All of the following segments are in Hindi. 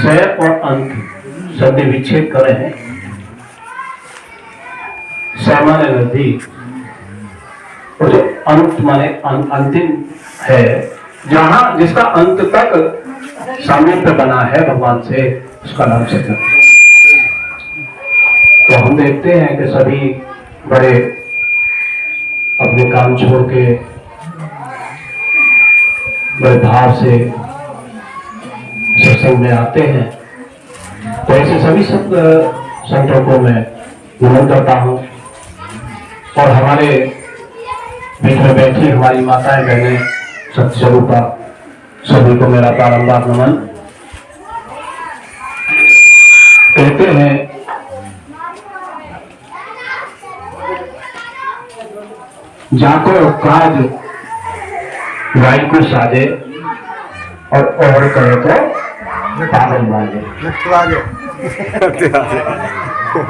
क्षय और अंत शब्द विच्छेद करे हैं। क्षय माने नजदीक और जो अंत माने अंतिम है, जहां जिसका अंत तक सामीप्य बना है भगवान से, उसका नाम सत्संग। तो हम देखते हैं कि सभी बड़े अपने काम छोड़ के बड़े भाव से सत्संग में आते हैं। तो ऐसे सभी संतों को मैं नमन करता हूँ और हमारे बीच में बैठी हमारी माताएं बहनें सत्य स्वरूपा, सभी को मेरा बारंबार नमन। कहते हैं जाको काज गाय को साजे और करे तो पागल बाजे।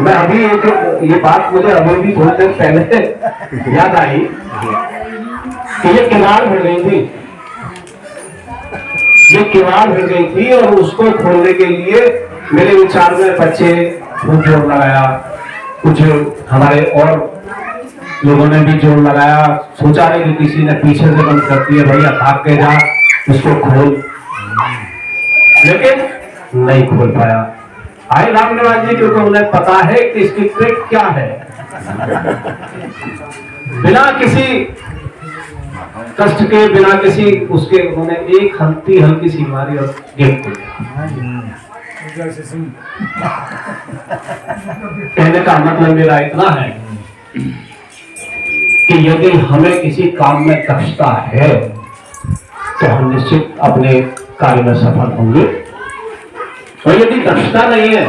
मैं अभी ये बात मुझे अभी भी थोड़ी देर पहले याद आई कि ये किवाड़ भिड़ गई थी, ये किवाड़ भिड़ गई थी और उसको खोलने के लिए मेरे विचार में बच्चे खूब जोर लगाया, कुछ हमारे और लोगों ने भी जोर लगाया। सोचा है कि किसी ने पीछे से बंद कर दिया, भैया भाग के जा इसको खोल, लेकिन नहीं खोल पाया। आई रामनिवास जी, क्योंकि उन्हें पता है कि इसकी ट्रिक क्या है। बिना किसी कष्ट के, बिना किसी उसके, उन्होंने एक हल्की सी मारी और गेट खोल दिया। कहने का मतलब मेरा इतना है कि यदि हमें किसी काम में दक्षता है तो हम निश्चित अपने कार्य में सफल होंगे, और यदि दक्षता नहीं है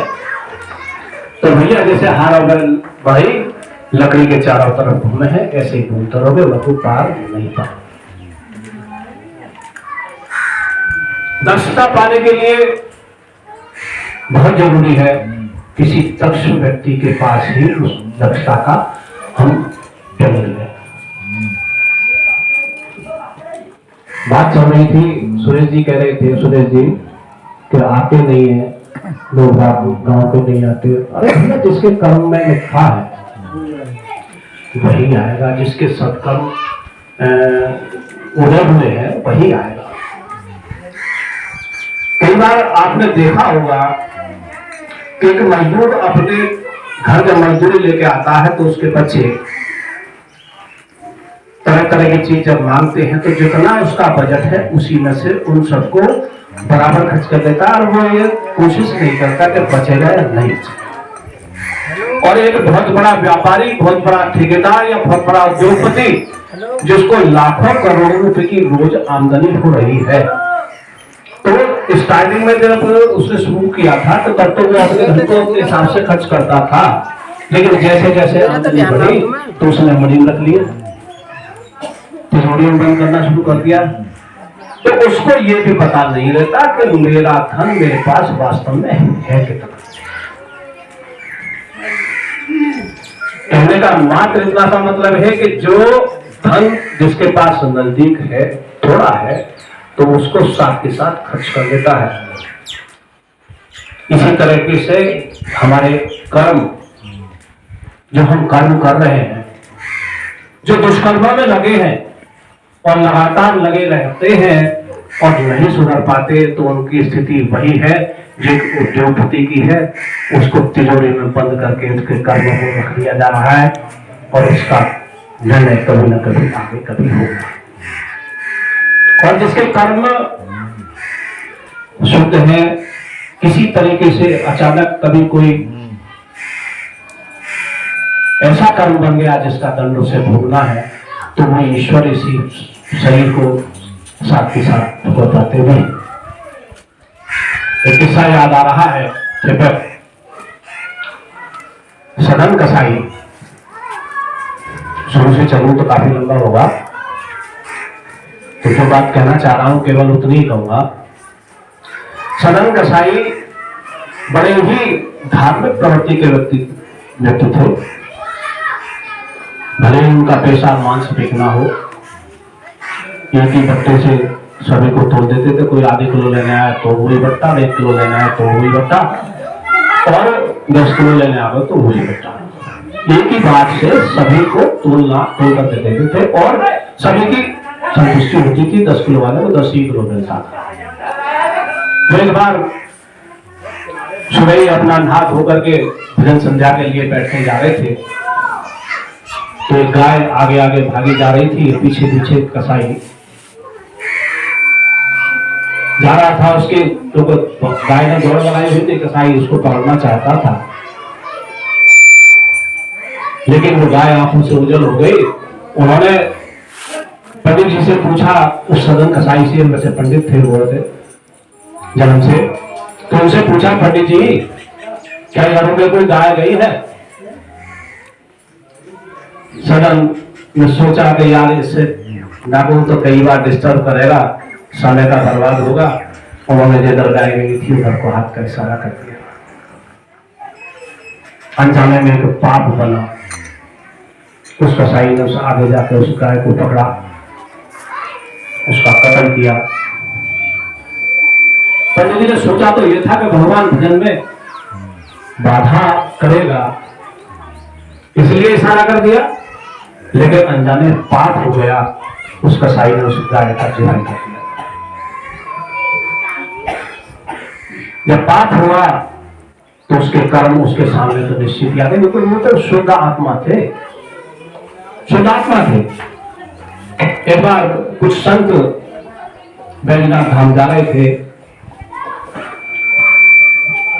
तो भैया जैसे हार भाई लकड़ी के चारों तरफ घूमे हैं, ऐसे ही घूमते रहोगे, वह पार नहीं पा। दक्षता पाने के लिए बहुत जरूरी है किसी दक्ष व्यक्ति के पास ही उस दक्षता का हम ट्रेनिंग लें। बात चल रही थी, सुरेश जी कह रहे थे, सुरेश जी कि आते नहीं है लोग, गांव के नहीं आते। अरे भैया जिसके कर्म में लिखा है वही आएगा, जिसके सत्कर्म उदय हुए हैं वही आएगा। कई बार आपने देखा होगा कि एक मजदूर अपने घर में मजदूरी लेके आता है तो उसके बच्चे तरह तरह की चीज जब मांगते हैं तो जितना उसका बजट है उसी में से उन सबको बराबर खर्च कर देता है, और वो ये कोशिश नहीं करता कि बचेगा या नहीं। और एक बहुत बड़ा व्यापारी, बहुत बड़ा ठेकेदार या बहुत बड़ा उद्योगपति जिसको लाखों करोड़ों रुपए की रोज आमदनी हो रही है, तो स्टार्टिंग में जब उसने शुरू किया था तो तब तो वो अपने घंटों के हिसाब से खर्च करता था, लेकिन जैसे जैसे आमदनी बढ़ी तो उसने मरीन रख लिया, तिजोरी में बंद करना शुरू कर दिया। तो उसको ये भी पता नहीं रहता कि मेरा धन मेरे पास वास्तव में है कितना। कहने का मात्र इतना सा मतलब है कि जो धन जिसके पास नजदीक है, थोड़ा है, तो उसको साथ के साथ खर्च कर देता है। इसी तरीके से हमारे कर्म, जो हम कर्म कर रहे हैं, जो दुष्कर्मों में लगे हैं और लगातार लगे रहते हैं और नहीं सुधर पाते, तो उनकी स्थिति वही है जो उद्योगपति की है, उसको तिजोरी में बंद करके उसके कर्मों को रख लिया जा रहा है और उसका निर्णय कभी न कभी आगे कभी होगा। और जिसके कर्म शुद्ध है, किसी तरीके से अचानक कभी कोई ऐसा कर्म बन गया जिसका दंड उसे भोगना है, तो वो ईश्वर इसी शरीर को साथ के साथ बताते हुए एक किस्सा याद आ रहा है। सदन कसाई, शुरू से चलूं तो काफी लंबा होगा, तो जो बात कहना चाह रहा हूं केवल उतनी ही कहूंगा। सदन कसाई बड़े ही धार्मिक प्रवृत्ति के व्यक्ति थे, भले ही उनका पेशा मांस फेंकना हो, एक ही बट्टे से सभी को तोड़ देते थे। कोई आधे किलो लेने आया तो वही बट्टा, 1 किलो लेने आया तो वही बट्टा, और 10 किलो लेने आए तो वही बट्टा। एक ही बात से सभी को तोल कर देते थे और सभी की संतुष्टि होती थी। 10 किलो वाले को 10 ही किलो मिलता था। तो एक बार सुबह ही अपना नहा धो करके भजन संध्या के लिए बैठने जा रहे थे, तो एक गाय आगे आगे भागी जा रही थी, पीछे पीछे कसाई जा रहा था। उसके तो गाय ने दौड़ लगाई हुई थी, कसाई उसको पकड़ना चाहता था, लेकिन वो गाय आंखों से ओझल हो गई। उन्होंने पंडित जी से पूछा, उस सदन कसाई से, वैसे पंडित थे वो थे जन्म से, तो उनसे पूछा, पंडित जी क्या घरों में कोई गाय गई है? सदन ने सोचा कि यार इससे नागुन तो कई बार डिस्टर्ब करेगा, समय का बर्बाद होगा। उन्होंने जिधर गाय गई थी उधर को हाथ का इशारा कर दिया। अनजाने में एक पाप बना। उस कसाई ने उस आगे जाकर उस गाय को पकड़ा, उसका कत्ल किया। पंडित जी ने सोचा तो यह था कि भगवान भजन में बाधा करेगा, इसलिए इशारा कर दिया, लेकिन अनजाने पाप हो गया। उस कसाई ने उस गाय का जीवन कर दिया। जब पाप हुआ तो उसके कर्म उसके सामने तो निश्चित ही आ गए, लेकिन वो तो शुद्ध आत्मा थे, शुद्ध आत्मा थे। एक बार कुछ संत बैजनाथ धाम जा रहे थे।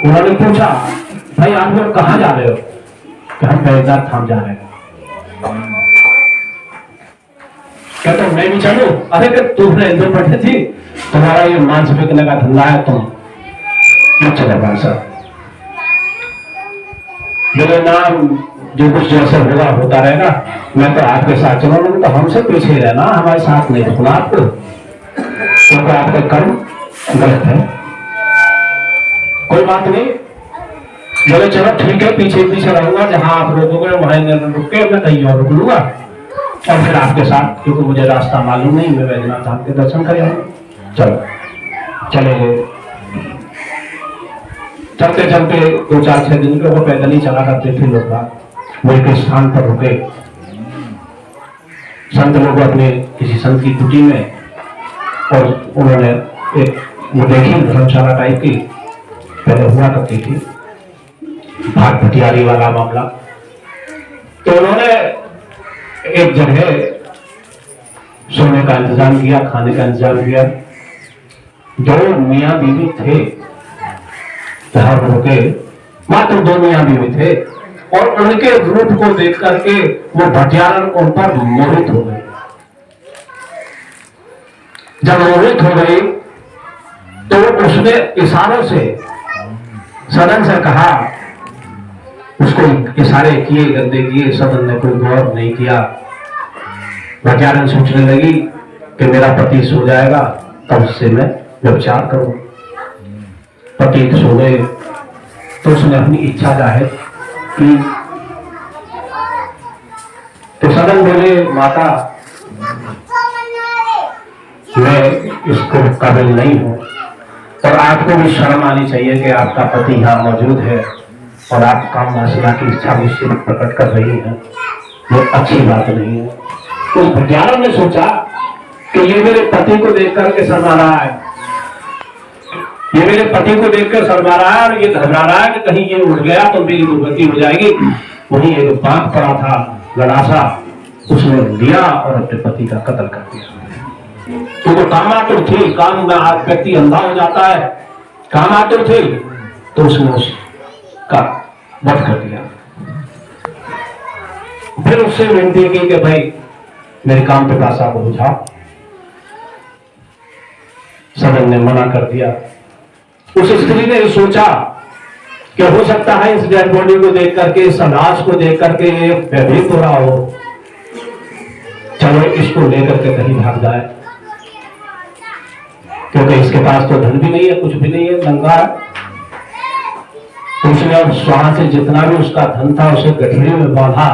उन्होंने पूछा, भाई आप लोग कहाँ जा रहे हो? कि हम बैजनाथ धाम जा रहे हैं। कहते मैं भी चलूं? अरे कि तुमने इंदौर बैठे थी, तुम्हारा ये मांस बिकने का धंधा है, तुम मत चले भाई साहब। मेरे नाम जो कुछ जैसे होगा होता रहेगा, मैं तो आपके साथ चलूंगा, तो हमसे पीछे रहना, हमारे साथ नहीं रुकना आपको, क्योंकि आपके कर्म गलत है। कोई बात नहीं, बोले चलो ठीक है, पीछे पीछे रहूंगा, जहां आप रोकोगे वहीं रुक के मैं कहीं और रुक लूंगा, और फिर आपके साथ, क्योंकि मुझे रास्ता मालूम नहीं, मैं बैजनाथ धाम के दर्शन करेंगे। चलो चले गए। चलते चलते 2-4-6 दिन के वो पैदल ही चला करते थे लोग। वो एक स्थान पर रुके। संत लोग अपने किसी संत की कुटी में, और उन्होंने एक वो देखी धर्मशाला टाइप की पहले हुआ करती थी, भाग भटियारी वाला मामला। तो उन्होंने एक जगह सोने का इंतजाम किया, खाने का इंतजाम किया। जो मियाँ बीवी थे जहां रुके, मात्र 2 मियाँ बीवी थे, और उनके रूप को देख करके वो भटियारन उन पर मोहित हो गए। जब मोहित हो गई तो उसने इशारों से सदन से कहा, उसको इशारे किए, गंदे किए, सदन ने कोई गौर नहीं किया। भटियारन सोचने लगी कि मेरा पति सो जाएगा तब उससे मैं व्यभिचार करूं। पति सो गए तो उसने अपनी इच्छा जाहिर की। तो सदन बोले, माता मैं इसको काबिल नहीं हूं, और आपको भी शर्म आनी चाहिए कि आपका पति यहाँ मौजूद है और आप काम वासना की इच्छा मुझसे प्रकट कर रही हैं, ये अच्छी बात नहीं है। तो भटियारन ने सोचा कि ये मेरे पति को देख करके शर्मा रहा है, ये मेरे पति को देखकर शर्मा रहा है, और ये घबरा रहा है कि कहीं ये उठ गया तो मेरी दुर्गति हो जाएगी। वहीं एक बाघ पड़ा था गड़ासा, उसने लिया और अपने पति का कत्ल कर दिया। तो कामातुर थी, काम में आज व्यक्ति अंधा हो जाता है, कामातुर थी तो उसने उसका वध कर दिया। फिर उससे विनती की कि भाई मेरे काम पे पासा को बुझाओ। सदन ने मना कर दिया। उस स्त्री ने सोचा कि हो सकता है इस डेड बॉडी को देख करके, इस लाश को देख करके ये भयभीत हो रहा हो, चलो इसको लेकर के कहीं भाग जाए, क्योंकि इसके पास तो धन भी नहीं है, कुछ भी नहीं है, नंगा है। तो उसने वहां से जितना भी उसका धन था उसे गठरी में बांधा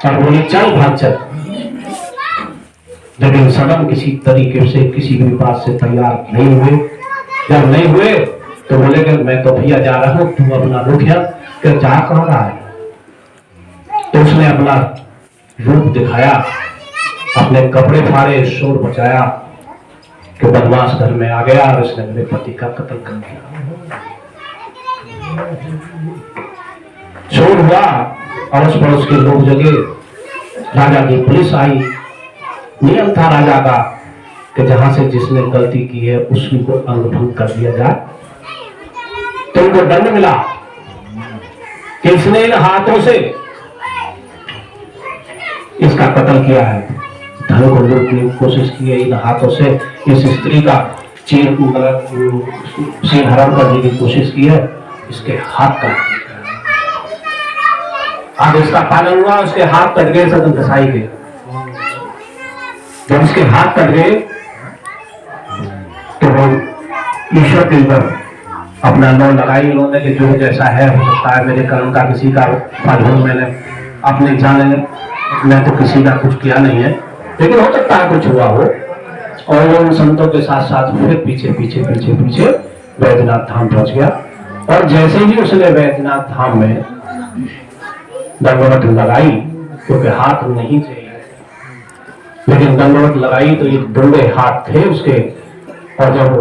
और बोली चल भाग चल। लेकिन सदन किसी तरीके से किसी भी बात से तैयार नहीं हुए। जब नहीं हुए तो बोले कि मैं तो भैया जा रहा हूं, तू अपना रुकिया कि जा कहां रहा है। तो उसने अपना रूप दिखाया, अपने कपड़े फाड़े, शोर मचाया कि बदमाश घर में आ गया और उसने मेरे पति का कत्ल कर दिया। शोर हुआ, अड़ोस पड़ोस के लोग जगे, राजा की पुलिस आई। नियम था राजा का कि जहां से जिसने गलती की है उसी को अंगभंग कर दिया जाए। तो उनको दंड मिला कि इसने इन हाथों से इसका कत्ल किया है, धन को लूटने की कोशिश की है, इन हाथों से इस स्त्री का सीन हरण करने की कोशिश की है, इसके हाथ काट दिए। अब इसका पालन हुआ, उसके हाथ कट गए, सदन घसाई गए। जब उसके हाथ कट गए तो वो ईश्वर के ऊपर अपना लौ लगाई उन्होंने कि जो जैसा है हो सकता है मेरे कर्म का किसी का फल हो, मैंने अपने जाने मैं तो किसी का कुछ किया नहीं है, लेकिन हो सकता है कुछ हुआ हो। और वो उन संतों के साथ साथ फिर पीछे पीछे पीछे पीछे वैद्यनाथ धाम पहुंच गया। और जैसे ही उसने वैद्यनाथ धाम में दंडवत लगाई, क्योंकि हाथ नहीं चाहिए, लेकिन दंडवत लगाई तो ये दोनों हाथ थे उसके, और जब वो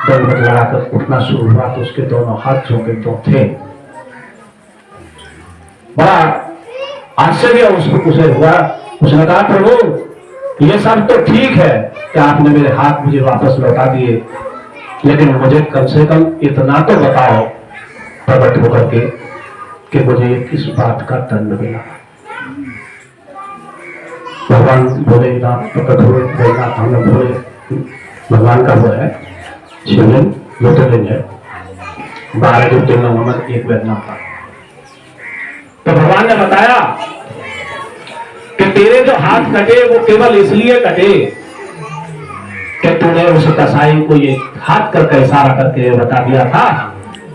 दंडवत लगाकर उठना शुरू हुआ तो उसके दोनों हाथ जो के तो थे। बड़ा आश्चर्य उसे हुआ। उसने कहा प्रभु ये सब तो ठीक है कि आपने मेरे हाथ मुझे वापस लौटा दिए, लेकिन मुझे कम से कम इतना तो बताओ प्रकट होकर के कि मुझे किस बात का दंड मिला। भगवान बोले ना प्रकट हुए, वैद्यनाथ धाम में बोले भगवान का वो है शिवलिंग, ज्योतिर्लिंग है, 12 ज्योतिर्लिंग में एक वैद्यनाथ था। तो भगवान ने बताया कि तेरे जो हाथ कटे वो केवल इसलिए कटे कि तूने उस कसाई को ये हाथ करके इशारा करके बता दिया था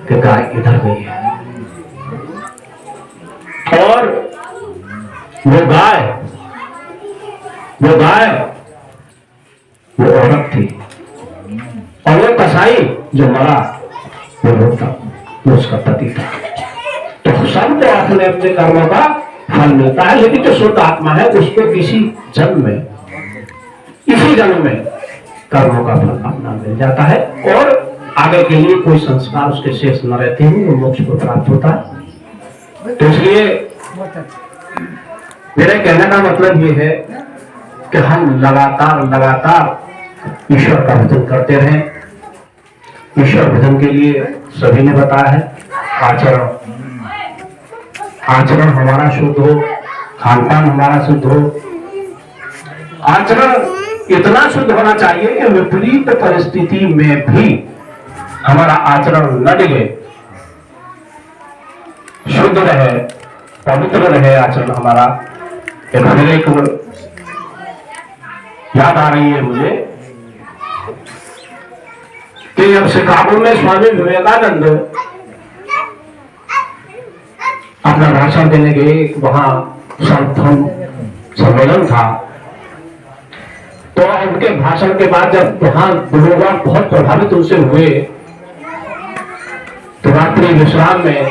कि गाय इधर गई है। और वो औरत थी, और वो कसाई जो मरा वो लोग था, वो उसका पति था। तो सबको अपने अपने कर्मों का फल मिलता है, लेकिन जो शुद्ध आत्मा है उसको किसी जन्म में, इसी जन्म में कर्मों का फल अपना मिल जाता है, और आगे के लिए कोई संस्कार उसके शेष न रहते हैं, वो मोक्ष को प्राप्त होता है। तो इसलिए मेरे कहने का मतलब ये है कि हम लगातार ईश्वर का भजन करते रहें। ईश्वर भजन के लिए सभी ने बताया है आचरण हमारा शुद्ध हो, खान पान हमारा शुद्ध हो। आचरण इतना शुद्ध होना चाहिए कि विपरीत परिस्थिति में भी हमारा आचरण न डिगे, शुद्ध रहे, पवित्र रहे आचरण हमारा। एक याद आ रही है मुझे कि जब शिकागो में स्वामी विवेकानंद अपना भाषण देने गए, वहां सम्मेलन था, तो उनके भाषण के बाद जब वहां लोग बहुत प्रभावित उनसे हुए, तो रात्रि विश्राम में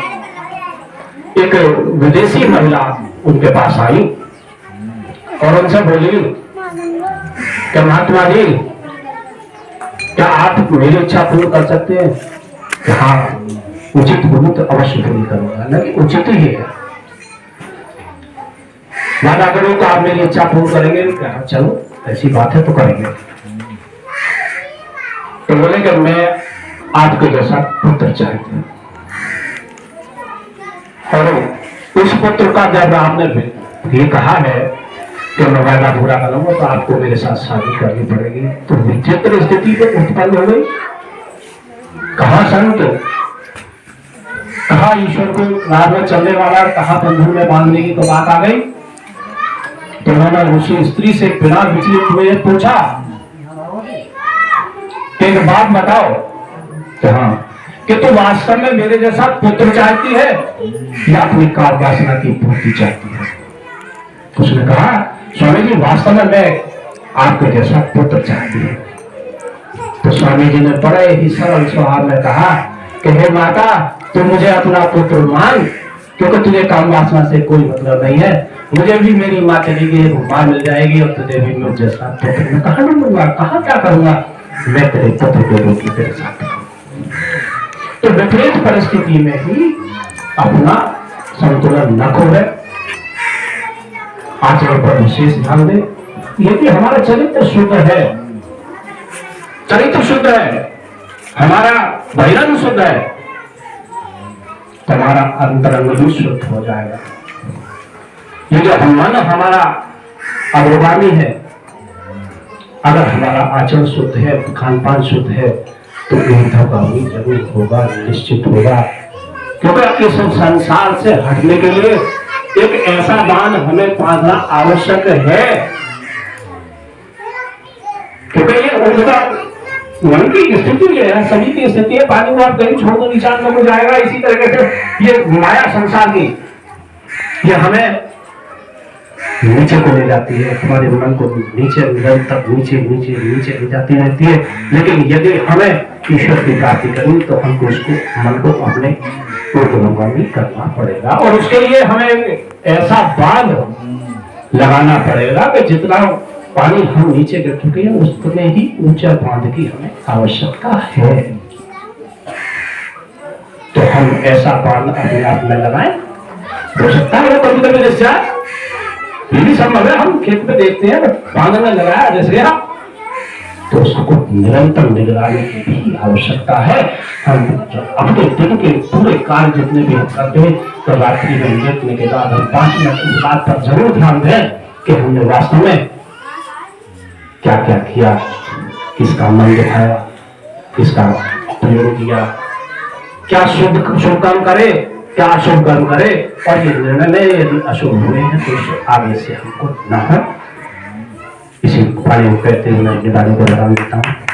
एक विदेशी महिला उनके पास आई और उनसे बोली कि महात्मा जी क्या आप मेरी इच्छा पूर्ण कर सकते हैं? हाँ, उचित गुरु तो अवश्य पूरी करूंगा, ना कि उचित ही है, वादा करो तो आप मेरी इच्छा पूर्ण करेंगे? क्या चलो ऐसी बात है तो करेंगे। तो बोले कि मैं आपके जैसा पुत्र चाहती हूँ, और उस पुत्र का जब आपने ये कहा है कि मैं वादा पूरा करूंगा तो आपको मेरे साथ शादी करनी पड़ेगी। तो विचित्र स्थिति तो उत्पन्न हो गई। कहा संत, कहा ईश्वर को राह में चलने वाला, कहा बंधन में बांधने की तो बात आ गई। तो उन्होंने उसी स्त्री से बिना विचलित हुए पूछा कि एक बात बताओ कि हाँ, कि तू वास्तव में मेरे जैसा पुत्र चाहती है या अपनी काल वासना की पूर्ति चाहती है? उसने कहा स्वामी जी वास्तव में मैं आपके जैसा पुत्र चाहती है। तो स्वामी जी ने बड़े ही सरल स्वभाव में कहा कि हे माता, तू मुझे अपना पुत्र मान, क्योंकि तुझे काम वासना से कोई मतलब नहीं है। मुझे भी मेरी माँ चली गई, माँ मिल जाएगी, और तुझे भी मुझ जैसा पुत्र मैं कहाँ ढूंढूंगा, कहाँ क्या करूंगा, मैं तेरे पुत्र के रूप में तेरे साथ। तो विपरीत परिस्थिति में ही अपना संतुलन न खोए, आचरण पर विशेष ध्यान दे। यदि हमारा चरित्र शुद्ध है, चरित्र शुद्ध है, हमारा बहिरंग शुद्ध है, तो हमारा अंतरंग भी शुद्ध हो जाएगा। ये जो मन हमारा अग्रगामी है, अगर हमारा आचरण शुद्ध है, खान पान शुद्ध है, तो ऊर्ध्वगामी जरूर होगा, निश्चित होगा। क्योंकि इस संसार से हटने के लिए एक ऐसा बांध हमें बांधना आवश्यक है, क्योंकि ये ऊर्जा मन की स्थिति है, सभी की स्थिति है। पानी को आप कहीं छोड़ दो, निशान में हो जाएगा। इसी तरीके से ये माया संसार की, ये हमें नीचे को ले जाती है, हमारे मन को नीचे निरंतर नीचे नीचे नीचे ले जाती रहती है। लेकिन यदि हमें ईश्वर की प्राप्ति करनी, तो हमको उसको मन को अपने ऊर्ध्वगामी करना पड़ेगा, और उसके लिए हमें ऐसा बांध लगाना पड़ेगा कि जितना पानी हम नीचे गिर चुके हैं, उसमें ही ऊंचा बांध की हमें आवश्यकता है। तो हम ऐसा बांध अपने आप में लगाएं। हो सकता है कभी कभी जैसे ये भी संभव है, हम खेत में देखते हैं बांध में लगाया जैसे, तो उसको निरंतर निगरानी की भी आवश्यकता है। हम अपने दिन के पूरे कार्य जितने भी हम करते हैं, तो रात्रि में लेटने के बाद हम 5 मिनट इस बात पर जरूर ध्यान दें कि हमने वास्तव में क्या क्या किया, किसका मन दिखाया, किसका प्रयोग किया, क्या शुभ कर्म करे, क्या अशुभ कर्म करे, और ये निर्णय यदि अशुभ हुए हैं तो आगे से हमको न हो। इसी पानी को कहते हुए मैं निदान को बता देता हूँ।